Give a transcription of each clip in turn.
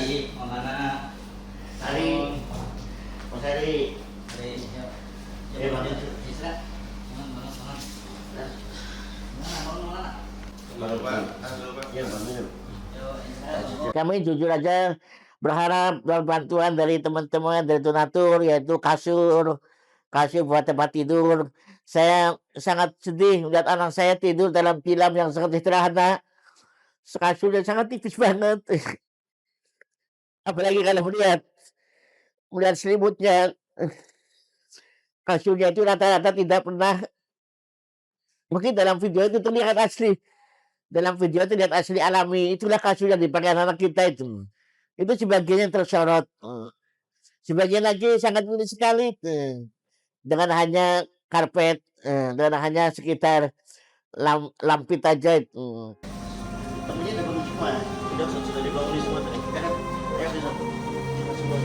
Sari, Maulana. Sari. Mas Sari. Sari, yuk. Mana? Isra. Mana. Ya, mana? Kami jujur aja berharap bantuan dari teman-teman dari donatur, yaitu kasur buat tempat tidur. Saya sangat sedih melihat anak saya tidur dalam film yang sangat sederhana. Kasurnya sangat tipis banget. Apalagi kalau melihat selimutnya, kasurnya itu rata-rata tidak pernah, mungkin dalam video itu terlihat asli. Dalam video terlihat asli alami. Itulah kasur yang dipakai anak kita itu. Itu sebagian yang tersorot. Sebagian lagi sangat minim sekali. Dengan hanya karpet, dengan hanya sekitar lampit aja itu. Temennya udah bangun semua. Sudah dibangun semua tadi. Kita kan ya sudah semua.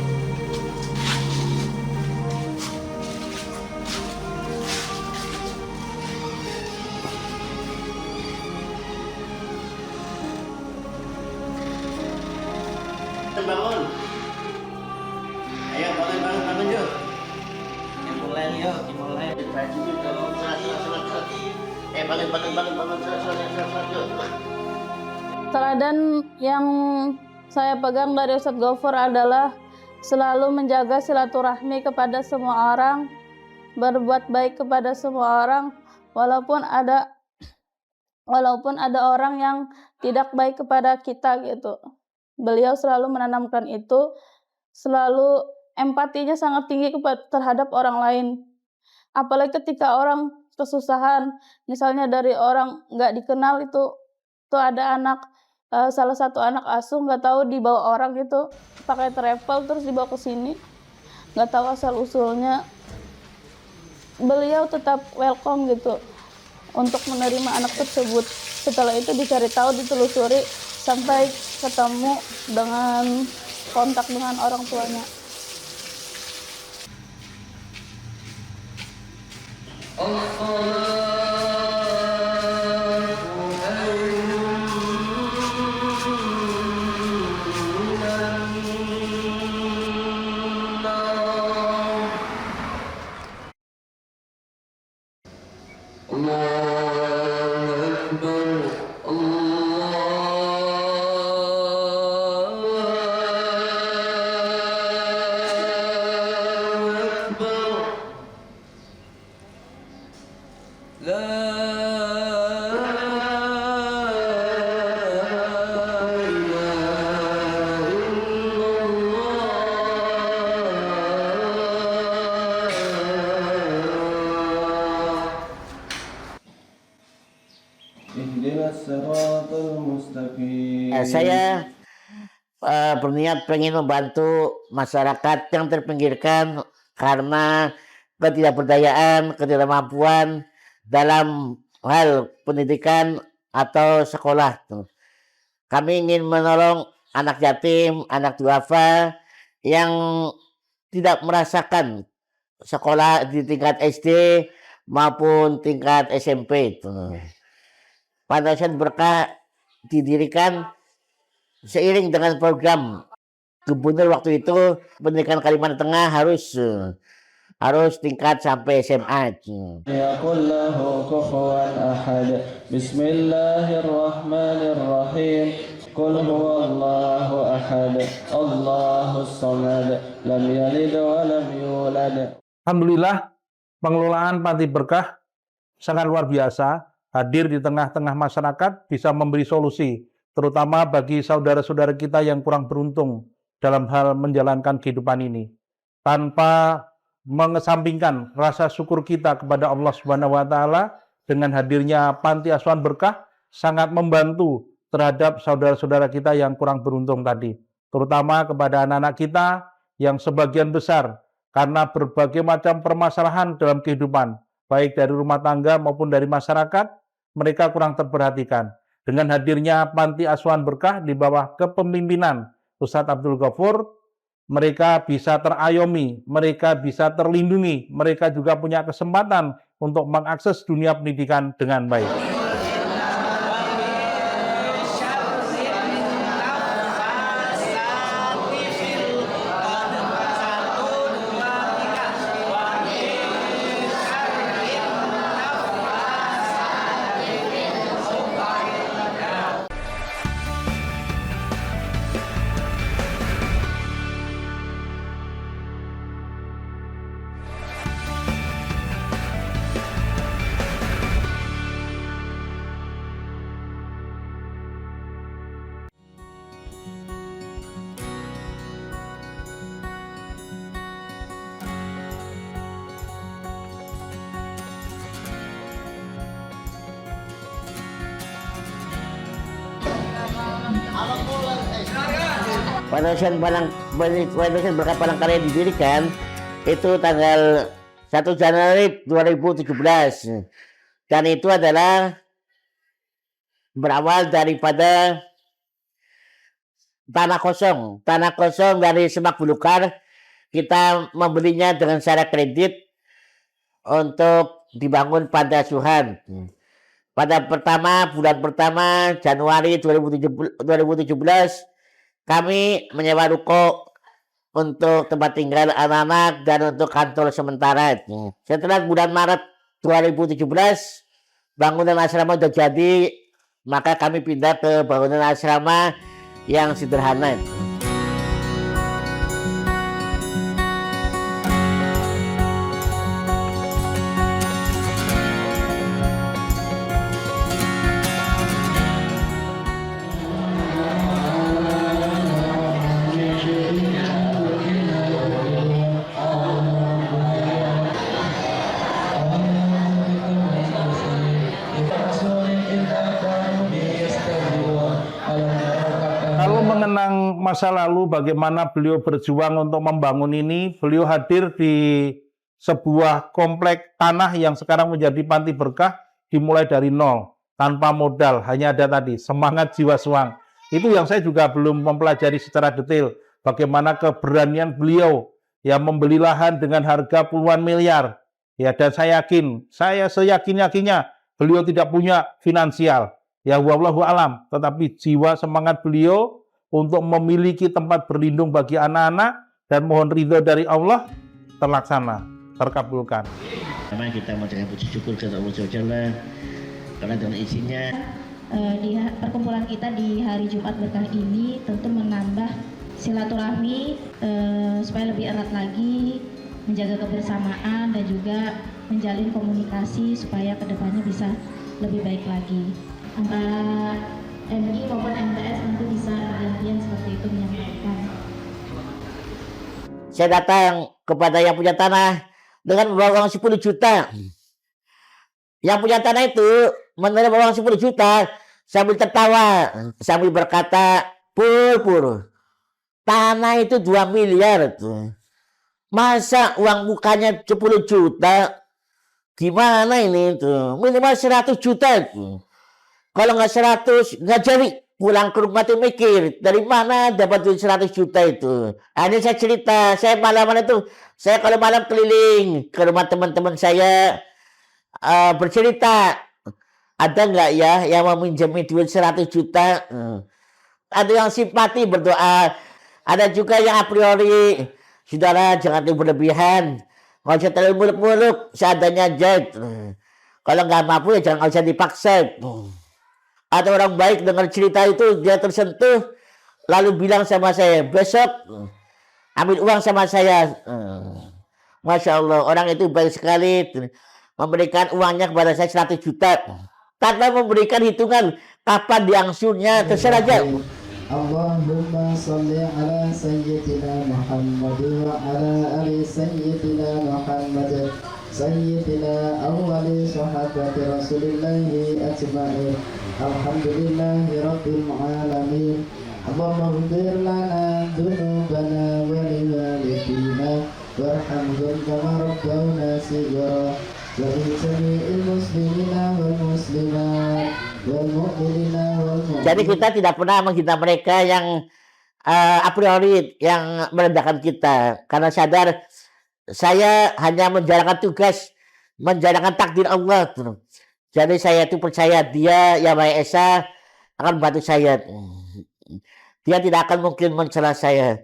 Bangun. Ayo bangun yuk. Dimulai, yuk. Dimulai. Bangun. Teladan yang saya pegang dari Ustadz Gofur adalah selalu menjaga silaturahmi kepada semua orang, berbuat baik kepada semua orang, walaupun ada orang yang tidak baik kepada kita gitu. Beliau selalu menanamkan itu, selalu empatinya sangat tinggi terhadap orang lain. Apalagi ketika orang kesusahan, misalnya dari orang nggak dikenal itu ada salah satu anak asuh nggak tahu dibawa orang itu pakai travel terus dibawa ke sini, nggak tahu asal usulnya. Beliau tetap welcome gitu untuk menerima anak tersebut. Setelah itu dicari tahu, ditelusuri sampai ketemu dengan kontak dengan orang tuanya. Saya berniat pengen membantu masyarakat yang terpinggirkan karena ketidakberdayaan, ketidakmampuan dalam hal pendidikan atau sekolah. Kami ingin menolong anak yatim, anak duafa yang tidak merasakan sekolah di tingkat SD maupun tingkat SMP. Madrasah Berkah didirikan seiring dengan program Gubernur waktu itu pendidikan Kalimantan Tengah harus tingkat sampai SMA. Ya kullahu kufuwan ahad. Bismillahirrahmanirrahim. Qul huwallahu ahad. Allahus samad. Lam yalid wa lam yulad. Alhamdulillah, pengelolaan Panti Berkah sangat luar biasa, hadir di tengah-tengah masyarakat, bisa memberi solusi, terutama bagi saudara-saudara kita yang kurang beruntung dalam hal menjalankan kehidupan ini. Tanpa mengesampingkan rasa syukur kita kepada Allah Subhanahu wa taala dengan hadirnya Panti Asuhan Berkah sangat membantu terhadap saudara-saudara kita yang kurang beruntung tadi, terutama kepada anak-anak kita yang sebagian besar karena berbagai macam permasalahan dalam kehidupan, baik dari rumah tangga maupun dari masyarakat, mereka kurang terperhatikan. Dengan hadirnya Panti Asuhan Berkah di bawah kepemimpinan Ustadz Abdul Ghafur, mereka bisa terayomi, mereka bisa terlindungi, mereka juga punya kesempatan untuk mengakses dunia pendidikan dengan baik. Yayasan Berkah Palangkaraya didirikan itu tanggal 1 Januari 2017, dan itu adalah berawal daripada tanah kosong dari Semak Belukar. Kita membelinya dengan cara kredit untuk dibangun panti asuhan. Pada bulan pertama Januari 2017 kami menyewa ruko untuk tempat tinggal anak-anak dan untuk kantor sementara. Setelah bulan Maret 2017 bangunan asrama sudah jadi, maka kami pindah ke bangunan asrama yang sederhana. Kalau mengenang masa lalu bagaimana beliau berjuang untuk membangun ini, beliau hadir di sebuah komplek tanah yang sekarang menjadi Panti Berkah, dimulai dari nol, tanpa modal, hanya ada tadi semangat jiwa suang. Itu yang saya juga belum mempelajari secara detail, bagaimana keberanian beliau yang membeli lahan dengan harga puluhan miliar. Ya, dan saya seyakin-yakinnya beliau tidak punya finansial. Ya wallahu alam, tetapi jiwa semangat beliau untuk memiliki tempat berlindung bagi anak-anak dan mohon ridho dari Allah terlaksana, terkabulkan. Pertama kita mengucapkan puji syukur kepada Allah Jalla karena dengan izinnya di perkumpulan kita di hari Jumat Berkah ini tentu menambah silaturahmi supaya lebih erat lagi, menjaga kebersamaan dan juga menjalin komunikasi supaya kedepannya bisa lebih baik lagi. Antara MI maupun MTS tentu bisa bergantian seperti itu menyampaikan. Saya datang kepada yang punya tanah dengan membawa uang 10 juta. Yang punya tanah itu menerima uang 10 juta sambil tertawa, sambil berkata, Pur, tanah itu 2 miliar. Masa uang mukanya 10 juta? Gimana ini tuh? Minimal 100 juta itu. Kalau nggak 100, nggak jadi. Pulang ke rumah tuh mikir, dari mana dapat duit 100 juta itu. Ini saya cerita, saya malaman itu, saya kalau malam keliling ke rumah teman-teman saya, bercerita, ada nggak ya yang mau minjemin duit 100 juta? Ada yang simpati berdoa, ada juga yang a priori, saudara jangan berlebihan, nggak usah terlalu muluk-muluk, seadanya aja. Kalau nggak mampu ya jangan usah dipaksa. Ada orang baik dengar cerita itu, dia tersentuh, lalu bilang sama saya, besok ambil uang sama saya. Masya Allah, orang itu baik sekali, memberikan uangnya kepada saya 100 juta. Tanpa memberikan hitungan kapan diangsurnya, terserah aja. Allahumma salli ala sayyidina Muhammad wa ala ali sayyidina Muhammad sayyidina awwali sahabati rasulillahi ajma'in. Alhamdulillahi rabbil alamin. Allahumma ighfir lana dhunubana wa liwalidina warhamhum kama rabbawna shighara wa li jami'il muslimina wal muslimat wal mu'minina wal mu'minat. Jadi kita tidak pernah menghina mereka yang a priori yang merendahkan kita, karena sadar saya hanya menjalankan tugas, menjalankan takdir Allah. Jadi saya itu percaya Dia yang Maha Esa akan membantu saya. Dia tidak akan mungkin mencela saya.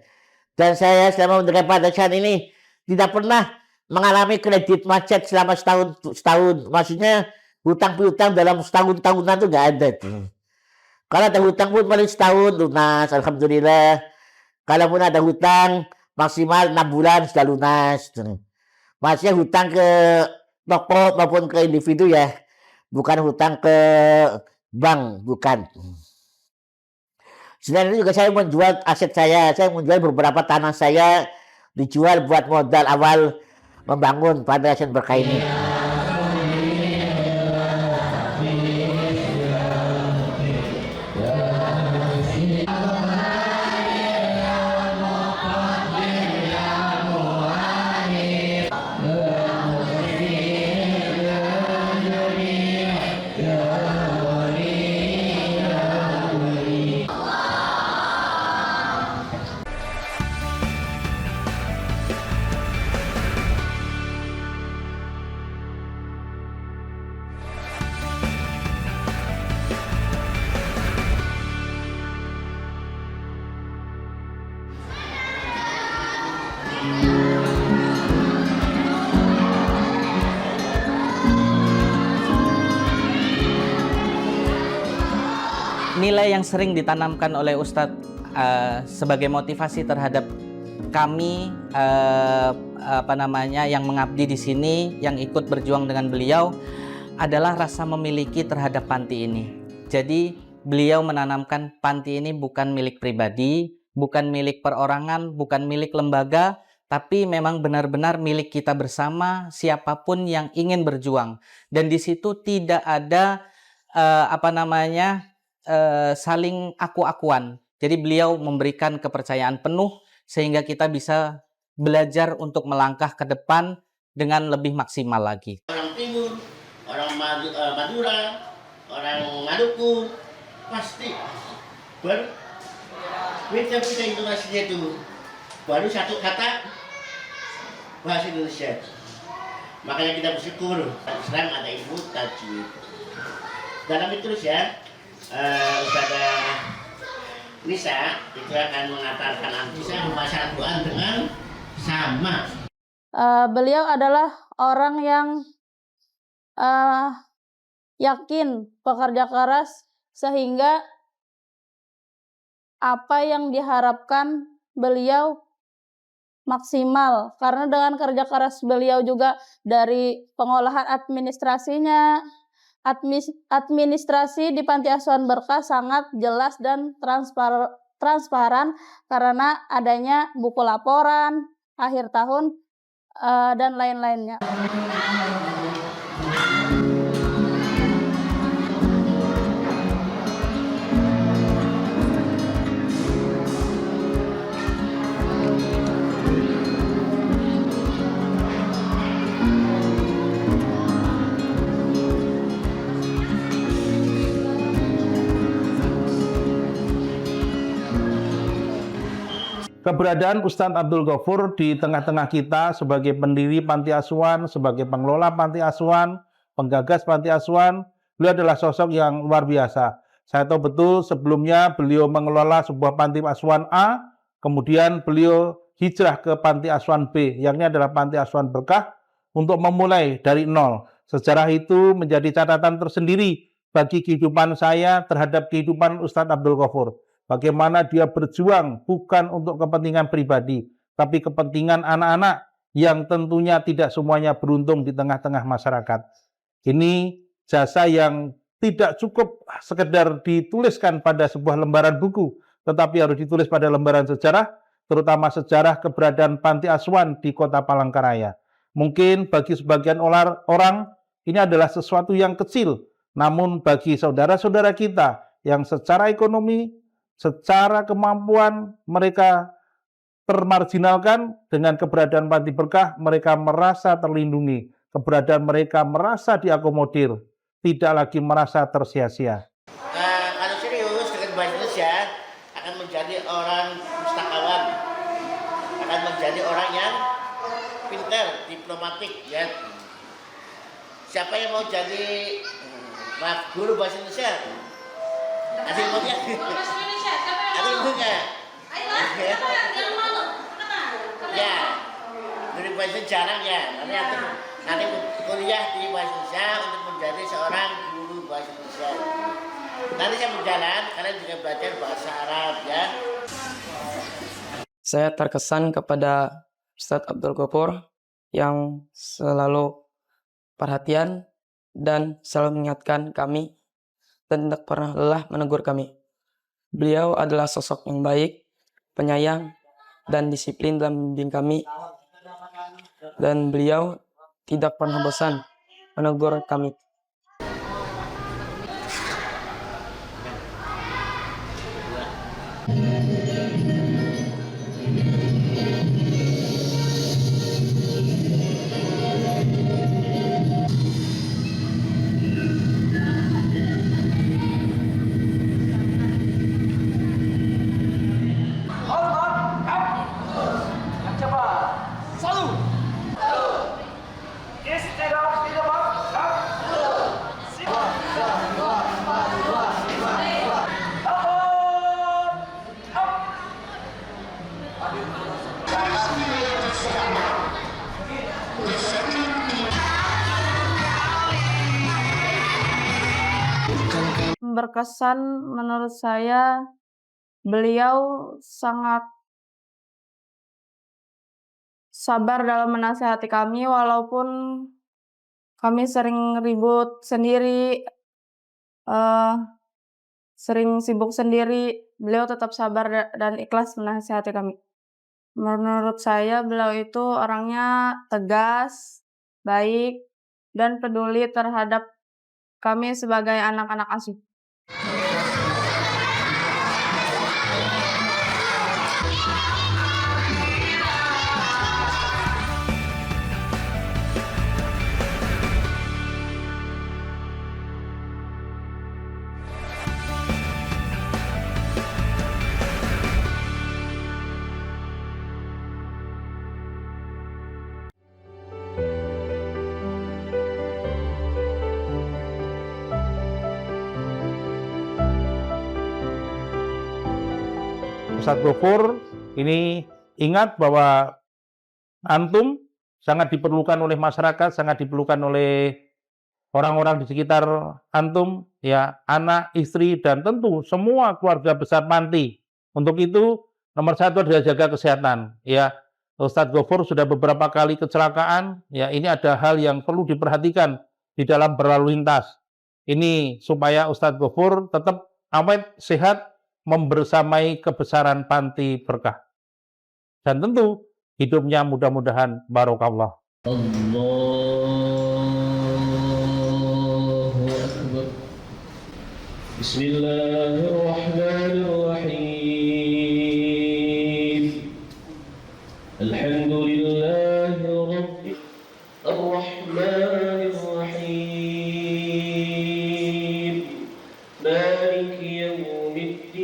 Dan saya selama mendengar padasan ini tidak pernah mengalami kredit macet selama setahun. Maksudnya hutang piutang dalam setahun-tahunan itu nggak ada. Kalau ada hutang pun paling setahun lunas, alhamdulillah. Kalau pun ada hutang maksimal 6 bulan sudah lunas. Maksudnya hutang ke toko maupun ke individu ya, bukan hutang ke bank, bukan. Selain itu juga saya menjual aset saya menjual beberapa tanah saya, dijual buat modal awal membangun Panti Asuhan Berkah ini. nilai yang sering ditanamkan oleh Ustadz sebagai motivasi terhadap kami yang mengabdi di sini, yang ikut berjuang dengan beliau adalah rasa memiliki terhadap panti ini. Jadi beliau menanamkan panti ini bukan milik pribadi, bukan milik perorangan, bukan milik lembaga, tapi memang benar-benar milik kita bersama, siapapun yang ingin berjuang. Dan di situ tidak ada saling aku-akuan. Jadi beliau memberikan kepercayaan penuh sehingga kita bisa belajar untuk melangkah ke depan dengan lebih maksimal lagi. Orang Timur, orang Madura, orang Maluku, pasti beda-beda intonasinya itu. Baru satu kata bahasa Indonesia. Makanya kita bersyukur sekarang ada ilmu tajwid. Dalam itu ya, Ustazah Nisa itu akan mengantarkan Anfisa membaca Al-Quran dengan sama. Beliau adalah orang yang yakin, pekerja keras, sehingga apa yang diharapkan beliau maksimal. Karena dengan kerja keras beliau juga dari pengolahan administrasinya, administrasi di Panti Asuhan Berkah sangat jelas dan transparan karena adanya buku laporan akhir tahun dan lain-lainnya. Keberadaan Ustadz Abdul Ghafur di tengah-tengah kita sebagai pendiri panti asuhan, sebagai pengelola panti asuhan, penggagas panti asuhan, beliau adalah sosok yang luar biasa. Saya tahu betul sebelumnya beliau mengelola sebuah panti asuhan A, kemudian beliau hijrah ke panti asuhan B, yakni adalah Panti Asuhan Berkah, untuk memulai dari nol. Sejarah itu menjadi catatan tersendiri bagi kehidupan saya terhadap kehidupan Ustadz Abdul Ghafur. Bagaimana dia berjuang bukan untuk kepentingan pribadi, tapi kepentingan anak-anak yang tentunya tidak semuanya beruntung di tengah-tengah masyarakat. Ini jasa yang tidak cukup sekedar dituliskan pada sebuah lembaran buku, tetapi harus ditulis pada lembaran sejarah, terutama sejarah keberadaan panti asuhan di Kota Palangkaraya. Mungkin bagi sebagian orang ini adalah sesuatu yang kecil, namun bagi saudara-saudara kita yang secara ekonomi, secara kemampuan mereka termarginalkan, dengan keberadaan Panti Berkah mereka merasa terlindungi, keberadaan mereka merasa diakomodir, tidak lagi merasa tersia-sia. Kalau serius dengan bahasa Indonesia akan menjadi orang pustakawan, akan menjadi orang yang pintar, diplomatik ya. Siapa yang mau jadi guru bahasa Indonesia? Ada yang mau ya? Ada yang mau nggak? Ya, dari bahasa jarang ya. Nanti kuliah di bahasa Indonesia untuk menjadi seorang guru bahasa Indonesia. Nanti saya berjalan, kalian juga belajar bahasa Arab ya. Saya terkesan kepada Ustadz Abdul Ghafur yang selalu perhatian dan selalu mengingatkan kami dan tidak pernah lelah menegur kami. Beliau adalah sosok yang baik, penyayang, dan disiplin dalam membimbing kami. Dan beliau tidak pernah bosan menegur kami. berkesan menurut saya, beliau sangat sabar dalam menasihati kami walaupun kami sering ribut sendiri, sering sibuk sendiri, beliau tetap sabar dan ikhlas menasihati kami. Menurut saya beliau itu orangnya tegas, baik, dan peduli terhadap kami sebagai anak-anak asuh. Ustadz Ghafur, ini ingat bahwa antum sangat diperlukan oleh masyarakat, sangat diperlukan oleh orang-orang di sekitar antum, ya, anak, istri, dan tentu semua keluarga besar panti. Untuk itu, nomor satu adalah jaga kesehatan. Ya, Ustadz Ghafur sudah beberapa kali kecelakaan. Ya, ini ada hal yang perlu diperhatikan di dalam berlalu lintas. Ini supaya Ustadz Ghafur tetap awet, sehat, membersamai kebesaran panti berkah. Dan tentu hidupnya mudah-mudahan barokallah. Allahu Akbar. Bismillahirrahmanirrahim. Alhamdulillahi Rabbil Ar-Rahmanir-Rahim. Maliki Yaumiddin.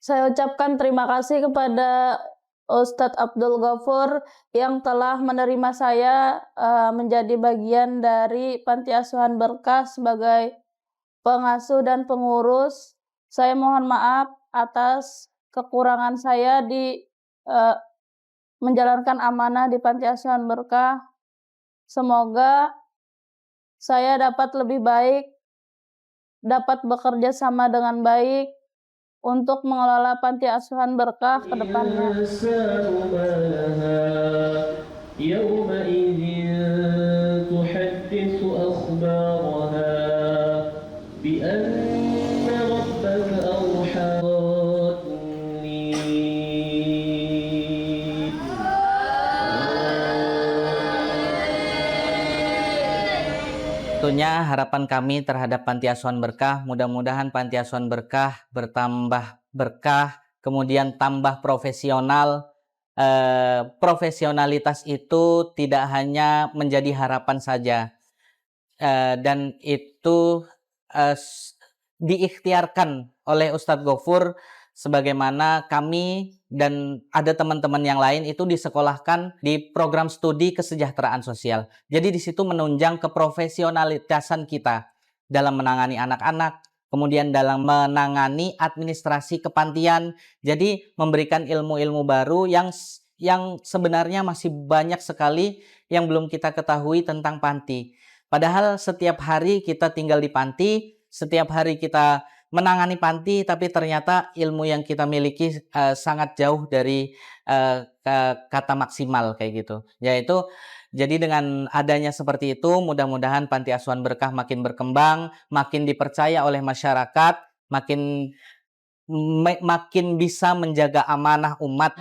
Saya ucapkan terima kasih kepada Ustadz Abdul Ghafur yang telah menerima saya menjadi bagian dari Panti Asuhan Berkah sebagai pengasuh dan pengurus. Saya mohon maaf atas kekurangan saya di menjalankan amanah di Panti Asuhan Berkah. Semoga saya dapat lebih baik, dapat bekerja sama dengan baik untuk mengelola Panti Asuhan Berkah ke depannya. Tentunya harapan kami terhadap Panti Asuhan Berkah, mudah-mudahan Panti Asuhan Berkah bertambah berkah, kemudian tambah profesional. Profesionalitas itu tidak hanya menjadi harapan saja, dan itu diikhtiarkan oleh Ustadz Ghafur, sebagaimana kami dan ada teman-teman yang lain itu disekolahkan di program studi kesejahteraan sosial. Jadi di situ menunjang keprofesionalitasan kita dalam menangani anak-anak, kemudian dalam menangani administrasi kepantian. Jadi memberikan ilmu-ilmu baru yang sebenarnya masih banyak sekali yang belum kita ketahui tentang panti. Padahal setiap hari kita tinggal di panti, setiap hari kita menangani panti, tapi ternyata ilmu yang kita miliki sangat jauh dari kata maksimal kayak gitu. Yaitu jadi dengan adanya seperti itu, mudah-mudahan Panti Asuhan Berkah makin berkembang, makin dipercaya oleh masyarakat, makin bisa menjaga amanah umat.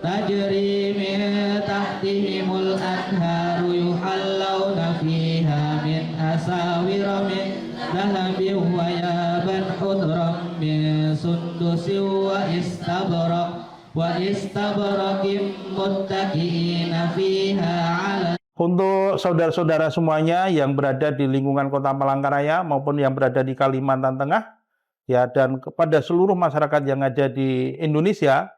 تجري من تحتهم الأنهار يحلون فيها من أساور من ذهب ويابا حضرا من سندس واستبرق متكئين فيها على. Untuk saudara-saudara semuanya yang berada di lingkungan Kota Palangkaraya maupun yang berada di Kalimantan Tengah, ya, dan kepada seluruh masyarakat yang ada di Indonesia,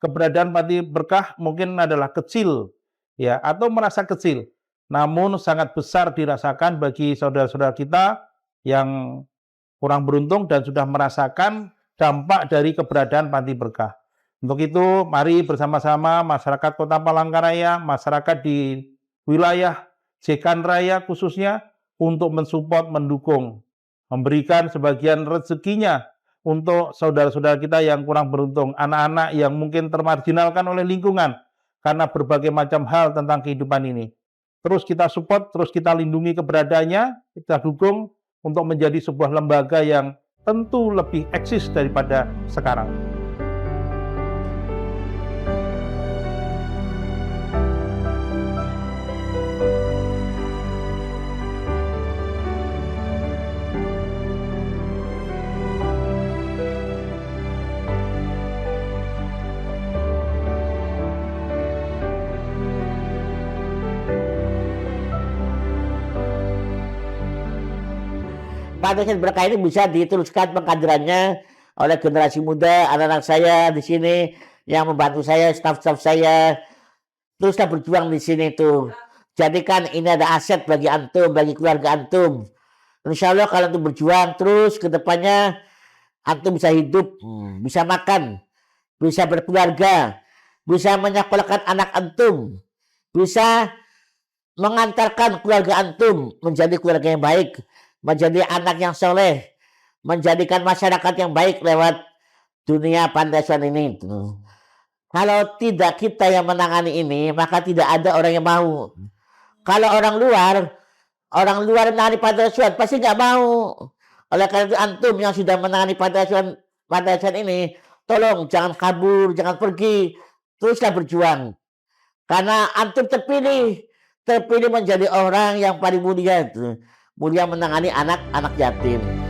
keberadaan Panti Berkah mungkin adalah kecil, ya, atau merasa kecil, namun sangat besar dirasakan bagi saudara-saudara kita yang kurang beruntung dan sudah merasakan dampak dari keberadaan Panti Berkah. Untuk itu, mari bersama-sama masyarakat Kota Palangkaraya, masyarakat di wilayah Jekan Raya khususnya untuk mensupport, mendukung, memberikan sebagian rezekinya untuk saudara-saudara kita yang kurang beruntung, anak-anak yang mungkin termarginalkan oleh lingkungan karena berbagai macam hal tentang kehidupan ini. Terus kita support, terus kita lindungi keberadaannya, kita dukung untuk menjadi sebuah lembaga yang tentu lebih eksis daripada sekarang. Madrasah Berkah ini bisa diteruskan pengkaderannya oleh generasi muda, anak-anak saya di sini yang membantu saya, staf-staf saya. Teruslah berjuang di sini tuh. Jadikan ini ada aset bagi antum, bagi keluarga antum. Insya Allah kalau antum berjuang terus ke depannya, antum bisa hidup, bisa makan, bisa berkeluarga, bisa menyekolahkan anak antum, bisa mengantarkan keluarga antum menjadi keluarga yang baik, menjadi anak yang soleh, menjadikan masyarakat yang baik lewat dunia pantai asuhan ini. Kalau tidak kita yang menangani ini, maka tidak ada orang yang mau. Kalau orang luar menangani pantai asuhan pasti nggak mau. Oleh karena itu antum yang sudah menangani pantai asuhan ini, tolong jangan kabur, jangan pergi, teruslah berjuang. Karena antum terpilih menjadi orang yang paling mulia menangani anak-anak yatim.